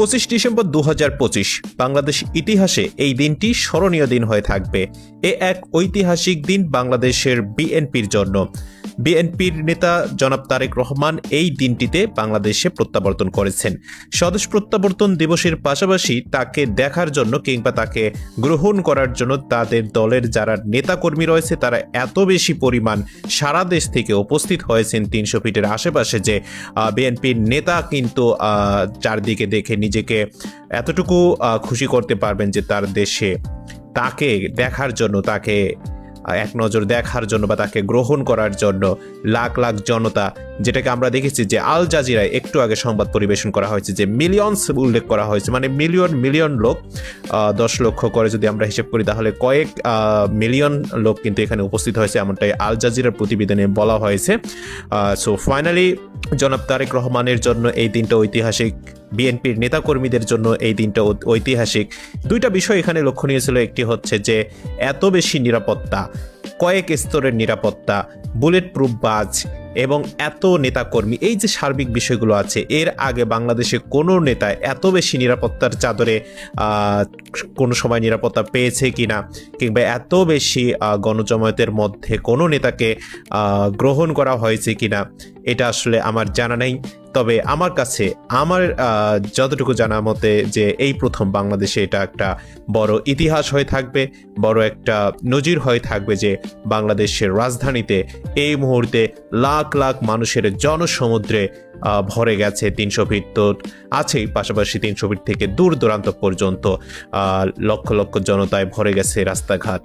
25 December 2025 Bangladesh ইতিহাসে এই দিনটি স্মরণীয় দিন হয়ে থাকবে। এ এক ঐতিহাসিক দিন বাংলাদেশের বিএনপির জন্য। বিএনপির নেতা জনাব তারেক রহমান এই দিনটিতে বাংলাদেশে প্রত্যাবর্তন করেছেন। স্বদেশ প্রত্যাবর্তন দিবসের পাশাপাশি তাকে দেখার জন্য কিংবা তাকে গ্রহণ করার জন্য তাদের দলের যারা নেতাকর্মী রয়েছে তারা এত বেশি পরিমাণ সারা দেশ থেকে উপস্থিত হয়েছেন 300 ফিটের আশেপাশে যে বিএনপির নেতা কিন্তু চারদিকে দেখে নিজেকে এতটুকু খুশি করতে পারবেন যে তার দেশে তাকে দেখার জন্য, তাকে এক নজর দেখার জন্য বা তাকে গ্রহণ করার জন্য লাখ লাখ জনতা, যেটাকে আমরা দেখেছি যে আল জাজিরায় একটু আগে সংবাদ পরিবেশন করা হয়েছে যে মিলিয়নস উল্লেখ করা হয়েছে, মানে মিলিয়ন মিলিয়ন লোক, 10 লক্ষ করে যদি আমরা হিসেব করি তাহলে কয়েক মিলিয়ন লোক কিন্তু এখানে উপস্থিত হয়েছে, এমনটাই আল জাজিরার প্রতিবেদনে বলা হয়েছে। সো ফাইনালি জনাব তারেক রহমানের জন্য এই দিনটা ঐতিহাসিক, বিএনপির নেতাকর্মীদের জন্য এই দিনটা ঐতিহাসিক। দুইটা বিষয় এখানে লক্ষণীয় ছিল। একটি হচ্ছে যে এত বেশি নিরাপত্তা, কয়েক স্তরের নিরাপত্তা, বুলেট প্রুফ বাজ এবং এত নেতাকর্মী, এই যে সার্বিক বিষয়গুলো আছে, এর আগে বাংলাদেশে কোনো নেতা এত বেশি নিরাপত্তার চাদরে কোনো সময় নিরাপত্তা পেয়েছে কিনা, কিংবা এত বেশি গণজমায়েতের মধ্যে কোনো নেতাকে গ্রহণ করা হয়েছে কিনা, এটা আসলে আমার জানা নেই। তবে আমার কাছে আমার যতটুকু জানা মতে যে এই প্রথম বাংলাদেশে এটা একটা বড় ইতিহাস হয়ে থাকবে, বড় একটা নজির হয়ে থাকবে যে বাংলাদেশের রাজধানীতে এই মুহূর্তে লাখ লাখ মানুষের জনসমুদ্রে ভরে গেছে। 300 ফিট তো আছেই, পাশাপাশি 300 ফিট থেকে দূর দূরান্ত পর্যন্ত লক্ষ লক্ষ জনতায় ভরে গেছে রাস্তাঘাট।